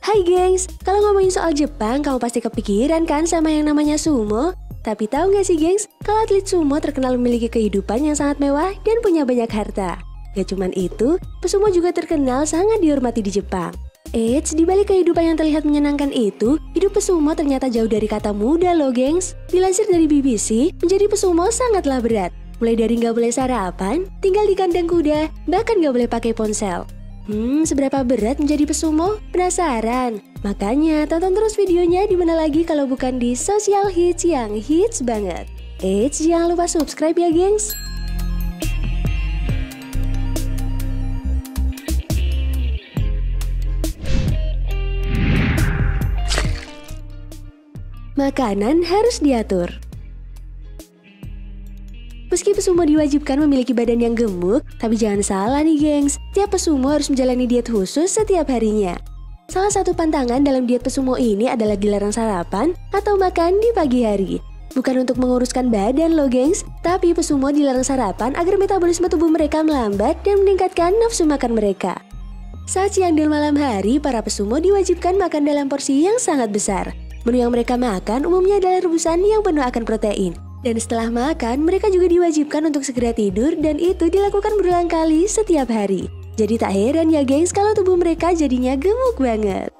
Hai gengs, kalau ngomongin soal Jepang, kamu pasti kepikiran kan sama yang namanya sumo? Tapi tahu nggak sih gengs, kalau atlet sumo terkenal memiliki kehidupan yang sangat mewah dan punya banyak harta. Gak cuman itu, pesumo juga terkenal sangat dihormati di Jepang. Eits, di balik kehidupan yang terlihat menyenangkan itu, hidup pesumo ternyata jauh dari kata mudah loh gengs. Dilansir dari BBC, menjadi pesumo sangatlah berat. Mulai dari nggak boleh sarapan, tinggal di kandang kuda, bahkan nggak boleh pakai ponsel. Seberapa berat menjadi pesumo? Penasaran? Makanya tonton terus videonya di mana lagi kalau bukan di Social Hits yang hits banget. Eits, jangan lupa subscribe ya gengs. Makanan harus diatur. Meski pesumo diwajibkan memiliki badan yang gemuk, tapi jangan salah nih gengs, tiap pesumo harus menjalani diet khusus setiap harinya. Salah satu pantangan dalam diet pesumo ini adalah dilarang sarapan atau makan di pagi hari. Bukan untuk menguruskan badan loh gengs, tapi pesumo dilarang sarapan agar metabolisme tubuh mereka melambat dan meningkatkan nafsu makan mereka. Saat siang dan malam hari, para pesumo diwajibkan makan dalam porsi yang sangat besar. Menu yang mereka makan umumnya adalah rebusan yang penuh akan protein. Dan setelah makan, mereka juga diwajibkan untuk segera tidur dan itu dilakukan berulang kali setiap hari. Jadi tak heran ya gengs kalau tubuh mereka jadinya gemuk banget.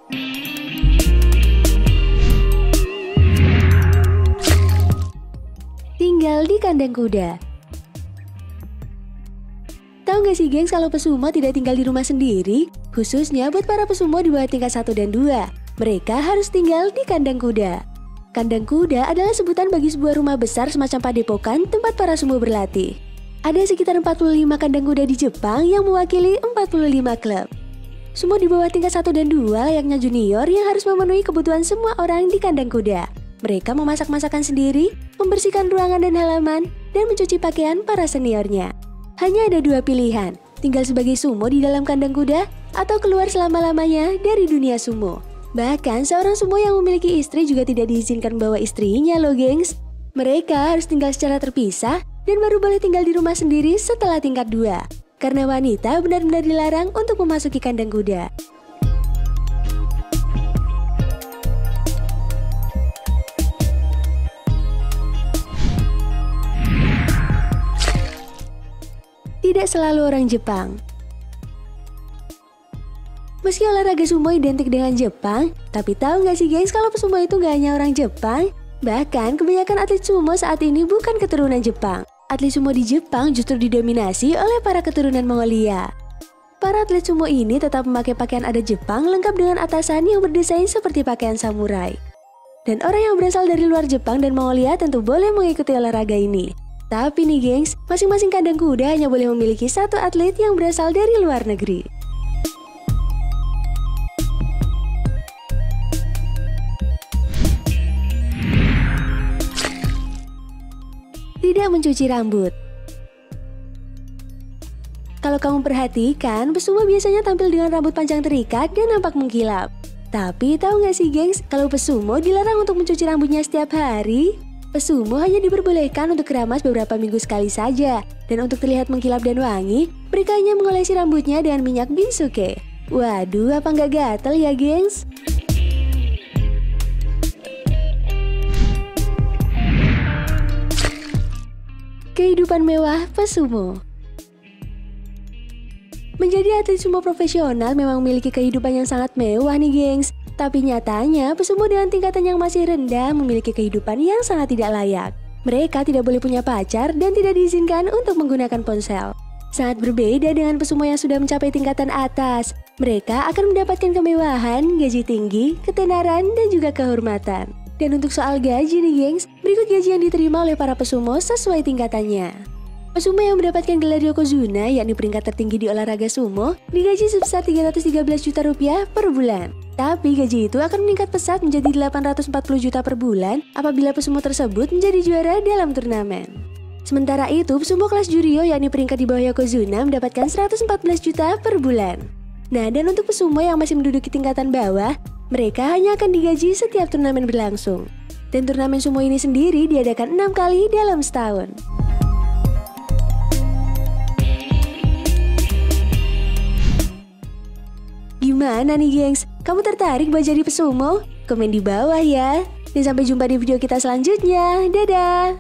Tinggal di kandang kuda. Tahu gak sih gengs kalau pesumo tidak tinggal di rumah sendiri? Khususnya buat para pesumo di bawah tingkat 1 dan 2. Mereka harus tinggal di kandang kuda. Kandang kuda adalah sebutan bagi sebuah rumah besar semacam padepokan tempat para sumo berlatih. Ada sekitar 45 kandang kuda di Jepang yang mewakili 45 klub. Sumo di bawah tingkat 1 dan 2 layaknya junior yang harus memenuhi kebutuhan semua orang di kandang kuda. Mereka memasak masakan sendiri, membersihkan ruangan dan halaman, dan mencuci pakaian para seniornya. Hanya ada 2 pilihan, tinggal sebagai sumo di dalam kandang kuda atau keluar selama-lamanya dari dunia sumo. Bahkan seorang sumo yang memiliki istri juga tidak diizinkan bawa istrinya loh gengs. Mereka harus tinggal secara terpisah dan baru boleh tinggal di rumah sendiri setelah tingkat 2. Karena wanita benar-benar dilarang untuk memasuki kandang kuda. Tidak selalu orang Jepang. Meski olahraga sumo identik dengan Jepang, tapi tahu nggak sih gengs kalau pesumo itu nggak hanya orang Jepang? Bahkan kebanyakan atlet sumo saat ini bukan keturunan Jepang. Atlet sumo di Jepang justru didominasi oleh para keturunan Mongolia. Para atlet sumo ini tetap memakai pakaian adat Jepang lengkap dengan atasan yang berdesain seperti pakaian samurai. Dan orang yang berasal dari luar Jepang dan Mongolia tentu boleh mengikuti olahraga ini. Tapi nih gengs, masing-masing kandang kuda hanya boleh memiliki satu atlet yang berasal dari luar negeri. Tidak mencuci rambut. Kalau kamu perhatikan, pesumo biasanya tampil dengan rambut panjang terikat dan nampak mengkilap. Tapi tahu nggak sih gengs, kalau pesumo dilarang untuk mencuci rambutnya setiap hari? Pesumo hanya diperbolehkan untuk keramas beberapa minggu sekali saja. Dan untuk terlihat mengkilap dan wangi, mereka hanya mengolesi rambutnya dengan minyak binsuke. Waduh, apa nggak gatel ya gengs? Kehidupan mewah pesumo. Menjadi atlet sumo profesional memang memiliki kehidupan yang sangat mewah nih gengs. Tapi nyatanya pesumo dengan tingkatan yang masih rendah memiliki kehidupan yang sangat tidak layak. Mereka tidak boleh punya pacar dan tidak diizinkan untuk menggunakan ponsel. Sangat berbeda dengan pesumo yang sudah mencapai tingkatan atas. Mereka akan mendapatkan kemewahan, gaji tinggi, ketenaran, dan juga kehormatan. Dan untuk soal gaji nih gengs, berikut gaji yang diterima oleh para pesumo sesuai tingkatannya. Pesumo yang mendapatkan gelar Yokozuna, yakni peringkat tertinggi di olahraga sumo, digaji sebesar 313 juta rupiah per bulan. Tapi gaji itu akan meningkat pesat menjadi 840 juta per bulan apabila pesumo tersebut menjadi juara dalam turnamen. Sementara itu, pesumo kelas Juryo, yakni peringkat di bawah Yokozuna, mendapatkan 114 juta per bulan. Nah, dan untuk pesumo yang masih menduduki tingkatan bawah, mereka hanya akan digaji setiap turnamen berlangsung. Dan turnamen sumo ini sendiri diadakan 6 kali dalam setahun. Gimana nih gengs? Kamu tertarik buat jadi pesumo? Komen di bawah ya. Dan sampai jumpa di video kita selanjutnya. Dadah!